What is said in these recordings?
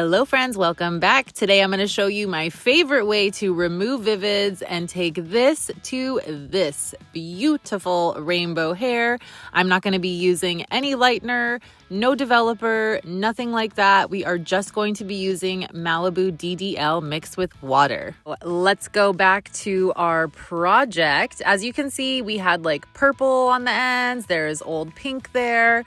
Hello friends, welcome back. Today I'm going to show you my favorite way to remove vivids and take this to this beautiful rainbow hair. I'm not going to be using any lightener, no developer, nothing like that. We are just going to be using Malibu DDL mixed with water. Let's go back to our project. As you can see, we had like purple on the ends. There's old pink there.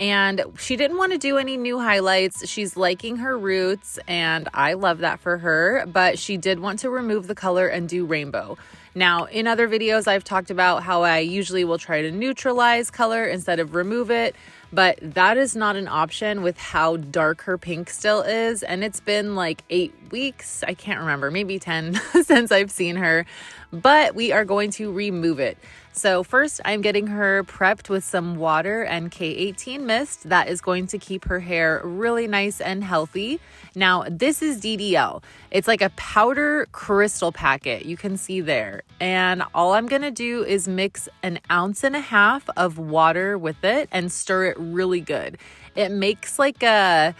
And she didn't want to do any new highlights. She's liking her roots, and I love that for her, but she did want to remove the color and do rainbow. Now, in other videos, I've talked about how I usually will try to neutralize color instead of remove it, but that is not an option with how dark her pink still is. And it's been like 8 weeks, I can't remember, maybe 10 since I've seen her, but we are going to remove it. So first, I'm getting her prepped with some water and K18 mist. That is going to keep her hair really nice and healthy. Now, this is DDL. It's like a powder crystal packet. You can see there. And all I'm going to do is mix 1.5 ounces of water with it and stir it really good. It makes like a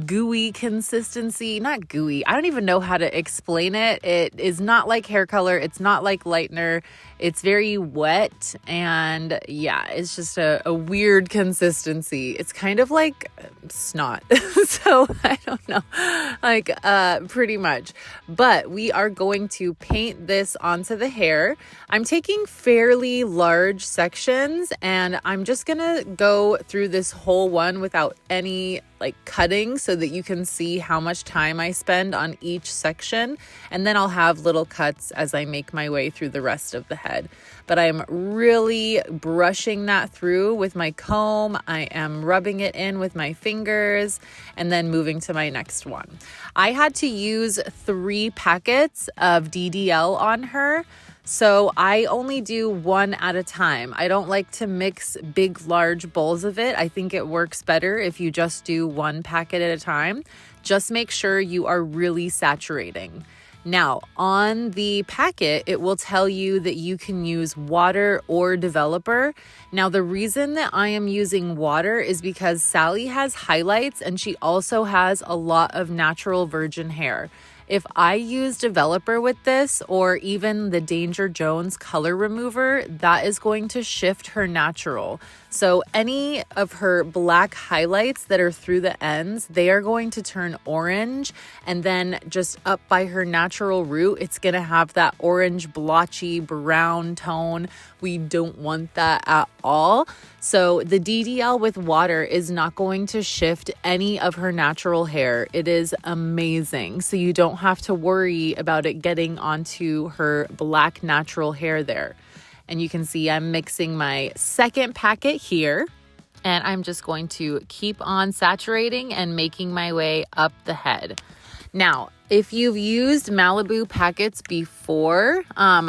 gooey consistency, not gooey. I don't even know how to explain it. It is not like hair color. It's not like lightener. It's very wet, and yeah, it's just a weird consistency. It's kind of like snot. So I don't know, like pretty much. But we are going to paint this onto the hair. I'm taking fairly large sections, and I'm just gonna go through this whole one without any like cutting so that you can see how much time I spend on each section, and then I'll have little cuts as I make my way through the rest of the head. But I'm really brushing that through with my comb. I am rubbing it in with my fingers and then moving to my next one. I had to use 3 packets of DDL on her, so I only do 1 at a time. I don't like to mix big, large bowls of it. I think it works better if you just do 1 packet at a time. Just make sure you are really saturating. Now, on the packet, it will tell you that you can use water or developer. Now, the reason that I am using water is because Sally has highlights and she also has a lot of natural virgin hair. If I use developer with this, or even the Danger Jones color remover, that is going to shift her natural. So any of her black highlights that are through the ends, they are going to turn orange, and then just up by her natural root, it's going to have that orange blotchy brown tone. We don't want that at all. So the DDL with water is not going to shift any of her natural hair. It is amazing. So you don't have to worry about it getting onto her black natural hair there. And you can see I'm mixing my second packet here, and I'm just going to keep on saturating and making my way up the head. Now, if you've used Malibu packets before,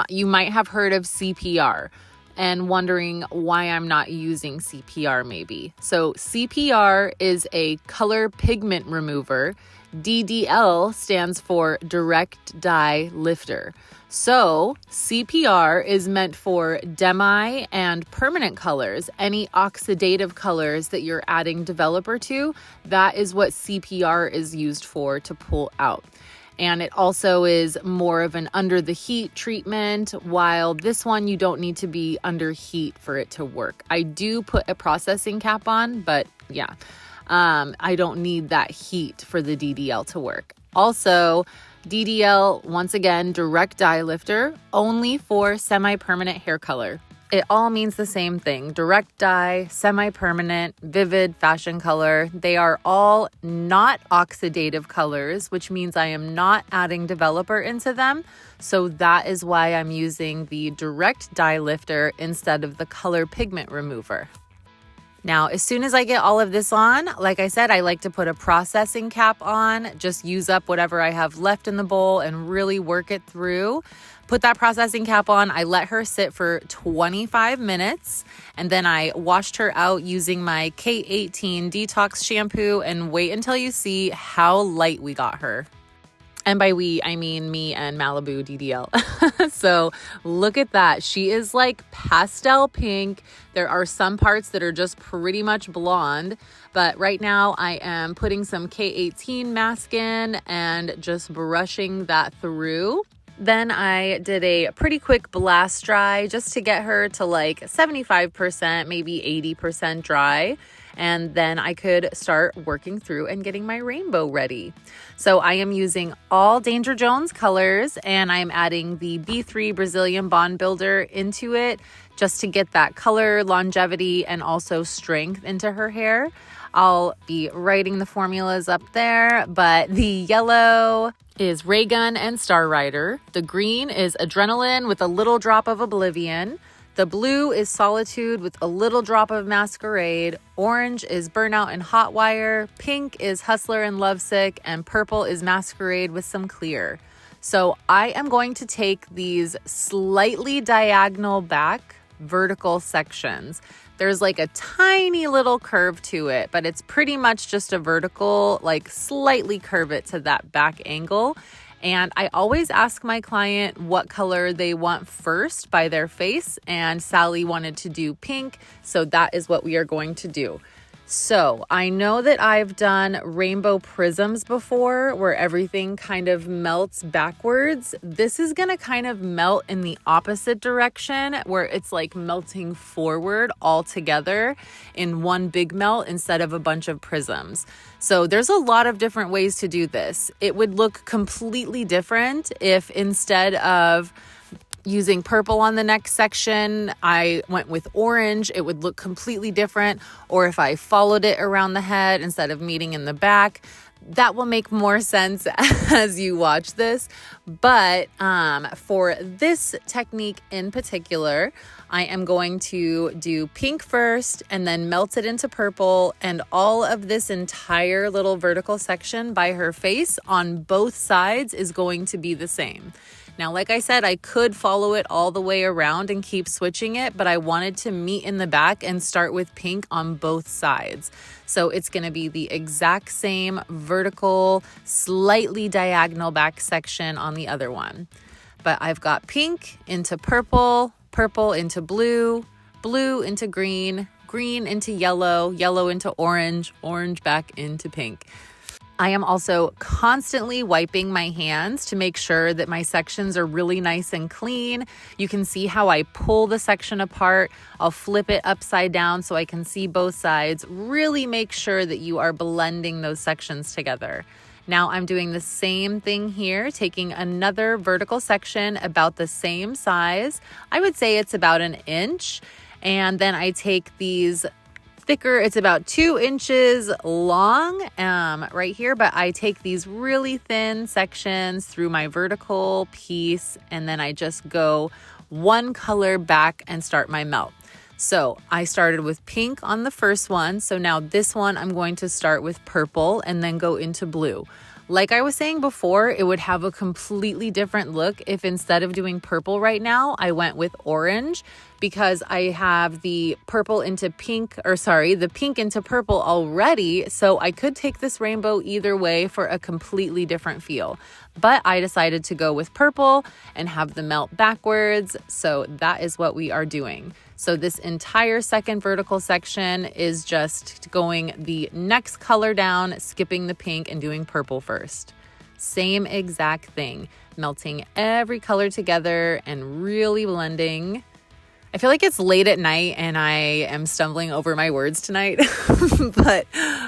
you might have heard of CPR and wondering why I'm not using CPR maybe. So CPR is a color pigment remover. DDL stands for direct dye lifter. So CPR is meant for demi and permanent colors. Any oxidative colors that you're adding developer to, that is what CPR is used for, to pull out. And it also is more of an under the heat treatment, while this one you don't need to be under heat for it to work. I do put a processing cap on, but yeah, I don't need that heat for the DDL to work. Also, DDL, once again, direct dye lifter, only for semi-permanent hair color. It all means the same thing: direct dye, semi-permanent, vivid, fashion color. They are all not oxidative colors, which means I am not adding developer into them. So that is why I'm using the direct dye lifter instead of the color pigment remover. Now, as soon as I get all of this on, like I said, I like to put a processing cap on, just use up whatever I have left in the bowl and really work it through. Put that processing cap on, I let her sit for 25 minutes, and then I washed her out using my K18 detox shampoo, and wait until you see how light we got her. And by we, I mean me and Malibu DDL. So look at that. She is like pastel pink. There are some parts that are just pretty much blonde, but right now I am putting some K18 mask in and just brushing that through. Then I did a pretty quick blast dry just to get her to like 75%, maybe 80% dry. And then I could start working through and getting my rainbow ready. So I am using all Danger Jones colors, and I'm adding the B3 Brazilian Bond Builder into it just to get that color, longevity, and also strength into her hair. I'll be writing the formulas up there, but the yellow is Raygun and Starrider. The green is Adrenaline with a little drop of Oblivion. The blue is Solitude with a little drop of Masquerade. Orange is Burnout and Hotwire. Pink is Hustler and Lovesick. And purple is Masquerade with some clear. So I am going to take these slightly diagonal back vertical sections. There's like a tiny little curve to it, but it's pretty much just a vertical, like slightly curve it to that back angle. And I always ask my client what color they want first by their face, and Sally wanted to do pink, so that is what we are going to do. So I know that I've done rainbow prisms before where everything kind of melts backwards. This is going to kind of melt in the opposite direction where it's like melting forward all together in one big melt instead of a bunch of prisms. So there's a lot of different ways to do this. It would look completely different if instead of using purple on the next section, I went with orange, it would look completely different. Or if I followed it around the head instead of meeting in the back, that will make more sense as you watch this. But for this technique in particular, I am going to do pink first and then melt it into purple, and all of this entire little vertical section by her face on both sides is going to be the same. Now, like I said, I could follow it all the way around and keep switching it, but I wanted to meet in the back and start with pink on both sides. So it's going to be the exact same vertical, slightly diagonal back section on the other one. But I've got pink into purple, purple into blue, blue into green, green into yellow, yellow into orange, orange back into pink. I am also constantly wiping my hands to make sure that my sections are really nice and clean. You can see how I pull the section apart. I'll flip it upside down so I can see both sides. Really make sure that you are blending those sections together. Now I'm doing the same thing here, taking another vertical section about the same size. I would say it's about 1 inch. And then I take these thicker, it's about 2 inches long right here, but I take these really thin sections through my vertical piece, and then I just go one color back and start my melt. So I started with pink on the first one. So now this one, I'm going to start with purple and then go into blue. Like I was saying before, it would have a completely different look if instead of doing purple right now, I went with orange, because I have the purple into pink, the pink into purple already. So I could take this rainbow either way for a completely different feel. But I decided to go with purple and have the melt backwards. So that is what we are doing. So this entire second vertical section is just going the next color down, skipping the pink and doing purple first. Same exact thing, melting every color together and really blending. I feel like it's late at night and I am stumbling over my words tonight, but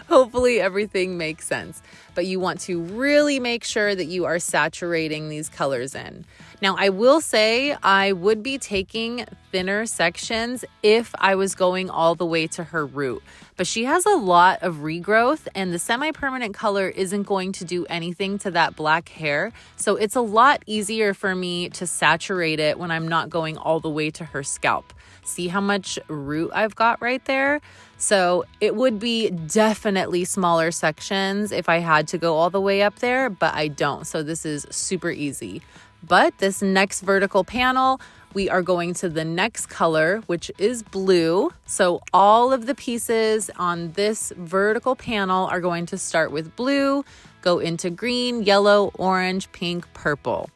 hopefully everything makes sense. But you want to really make sure that you are saturating these colors in. Now, I will say I would be taking thinner sections if I was going all the way to her root, but she has a lot of regrowth and the semi-permanent color isn't going to do anything to that black hair. So it's a lot easier for me to saturate it when I'm not going all the way to her scalp. See how much root I've got right there? So it would be definitely smaller sections if I had to go all the way up there, but I don't. So this is super easy. But this next vertical panel, we are going to the next color, which is blue. So all of the pieces on this vertical panel are going to start with blue, go into green, yellow, orange, pink, purple.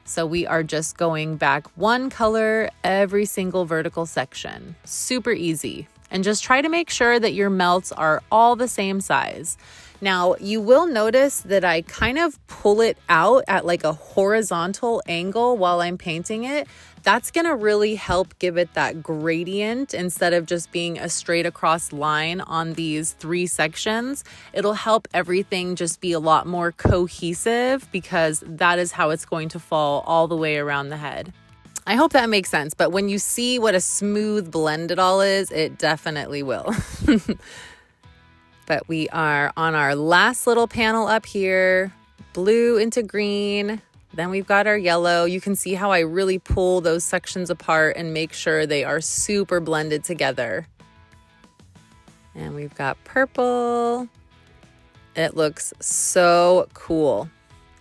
So we are just going back one color every single vertical section. Super easy. And just try to make sure that your melts are all the same size. Now, you will notice that I kind of pull it out at like a horizontal angle while I'm painting it. That's going to really help give it that gradient instead of just being a straight across line on these 3 sections. It'll help everything just be a lot more cohesive because that is how it's going to fall all the way around the head. I hope that makes sense, but when you see what a smooth blend it all is, it definitely will. But we are on our last little panel up here, blue into green. Then we've got our yellow. You can see how I really pull those sections apart and make sure they are super blended together. And we've got purple. It looks so cool.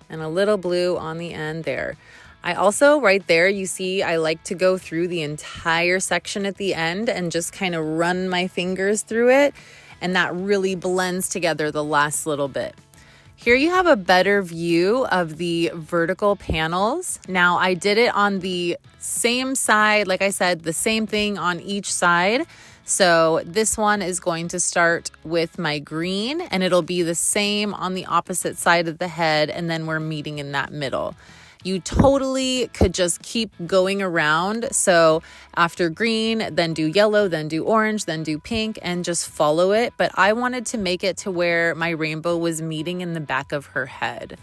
And a little blue on the end there. I also, right there, you see, I like to go through the entire section at the end and just kind of run my fingers through it. And that really blends together the last little bit. Here you have a better view of the vertical panels. Now I did it on the same side, like I said, the same thing on each side. So this one is going to start with my green and it'll be the same on the opposite side of the head, and then we're meeting in that middle. You totally could just keep going around. So after green, then do yellow, then do orange, then do pink, and just follow it. But I wanted to make it to where my rainbow was meeting in the back of her head.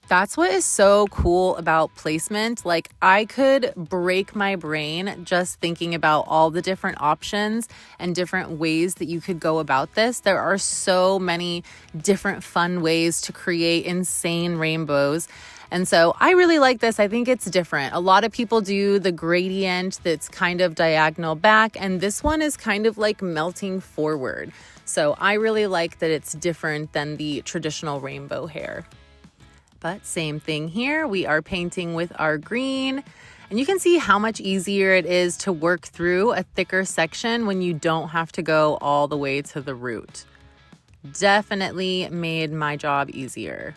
That's what is so cool about placement. Like, I could break my brain just thinking about all the different options and different ways that you could go about this. There are so many different fun ways to create insane rainbows. And so I really like this. I think it's different. A lot of people do the gradient that's kind of diagonal back, and this one is kind of like melting forward. So I really like that it's different than the traditional rainbow hair. But same thing here. We are painting with our green, and you can see how much easier it is to work through a thicker section when you don't have to go all the way to the root. Definitely made my job easier.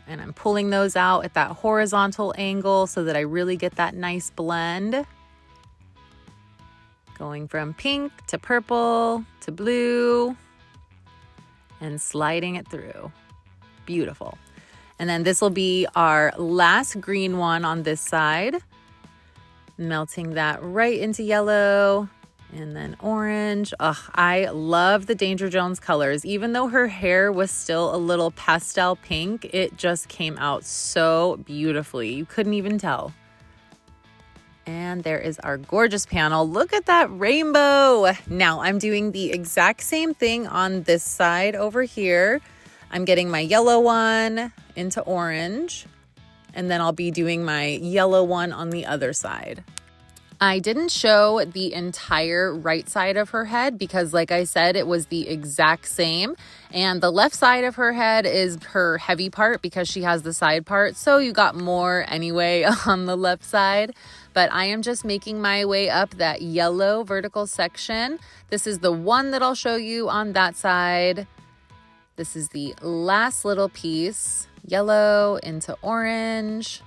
And I'm pulling those out at that horizontal angle so that I really get that nice blend. Going from pink to purple to blue and sliding it through. Beautiful. And then this will be our last green one on this side. Melting that right into yellow. And then orange. I love the Danger Jones colors. Even though her hair was still a little pastel pink, it just came out so beautifully. You couldn't even tell. And there is our gorgeous panel. Look at that rainbow. Now I'm doing the exact same thing on this side over here. I'm getting my yellow one into orange, and then I'll be doing my yellow one on the other side. I didn't show the entire right side of her head because, like I said, it was the exact same. And the left side of her head is her heavy part because she has the side part. So you got more anyway on the left side. But I am just making my way up that yellow vertical section. This is the one that I'll show you on that side. This is the last little piece, yellow into orange.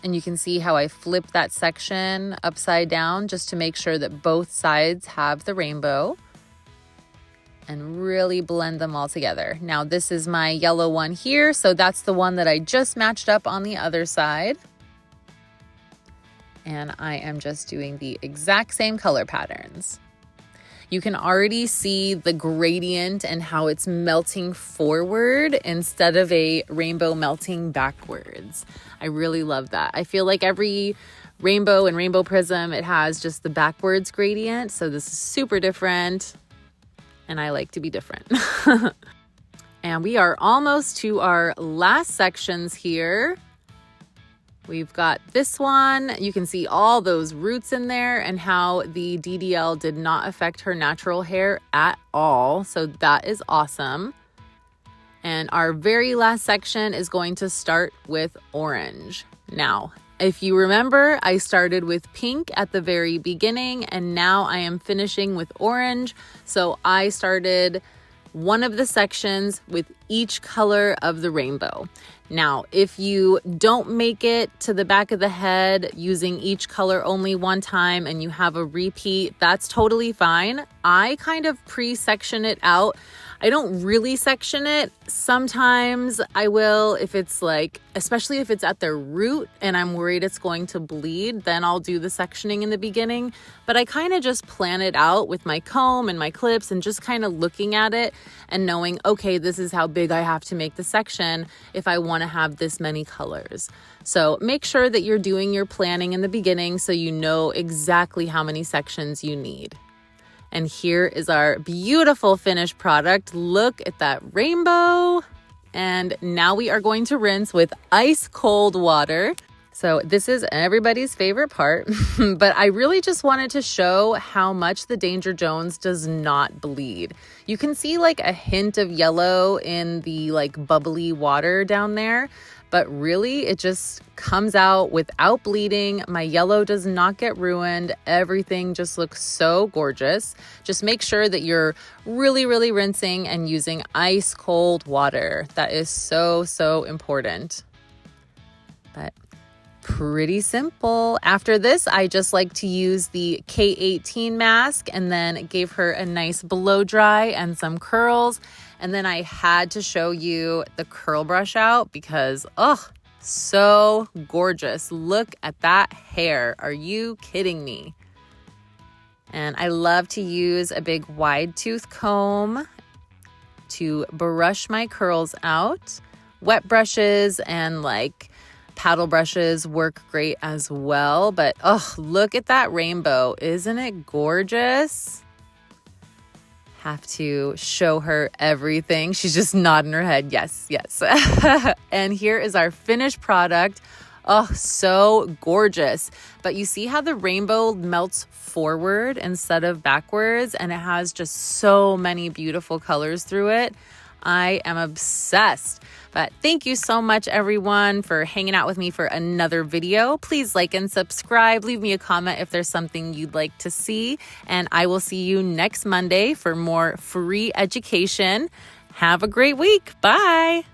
And you can see how I flip that section upside down just to make sure that both sides have the rainbow and really blend them all together. Now this is my yellow one here, so that's the one that I just matched up on the other side. And I am just doing the exact same color patterns. You can already see the gradient and how it's melting forward instead of a rainbow melting backwards. I really love that. I feel like every rainbow and rainbow prism, it has just the backwards gradient. So this is super different, and I like to be different. And we are almost to our last sections here. We've got this one. You can see all those roots in there and how the DDL did not affect her natural hair at all. So that is awesome. And our very last section is going to start with orange. Now, if you remember, I started with pink at the very beginning, and now I am finishing with orange. So I started one of the sections with each color of the rainbow. Now, if you don't make it to the back of the head using each color only one time and you have a repeat, that's totally fine. I kind of pre-section it out. I don't really section it. Sometimes I will, if it's like, especially if it's at the root and I'm worried it's going to bleed, then I'll do the sectioning in the beginning. But I kind of just plan it out with my comb and my clips and just kind of looking at it and knowing, okay, this is how big I have to make the section if I want to have this many colors. So make sure that you're doing your planning in the beginning so you know exactly how many sections you need. And here is our beautiful finished product. Look at that rainbow. And now we are going to rinse with ice cold water. So this is everybody's favorite part, but I really just wanted to show how much the Danger Jones does not bleed. You can see like a hint of yellow in the like bubbly water down there, but really it just comes out without bleeding. My yellow does not get ruined. Everything just looks so gorgeous. Just make sure that you're really rinsing and using ice cold water. That is so important. But pretty simple. After this, I just like to use the K18 mask and then gave her a nice blow dry and some curls. And then I had to show you the curl brush out because, oh, so gorgeous. Look at that hair. Are you kidding me? And I love to use a big wide tooth comb to brush my curls out. Wet brushes and like paddle brushes work great as well. But oh, look at that rainbow. Isn't it gorgeous? Have to show her everything. She's just nodding her head. Yes. And here is our finished product. Oh, so gorgeous. But you see how the rainbow melts forward instead of backwards, and it has just so many beautiful colors through it. I am obsessed. But thank you so much, everyone, for hanging out with me for another video. Please like and subscribe. Leave me a comment if there's something you'd like to see. And I will see you next Monday for more free education. Have a great week. Bye.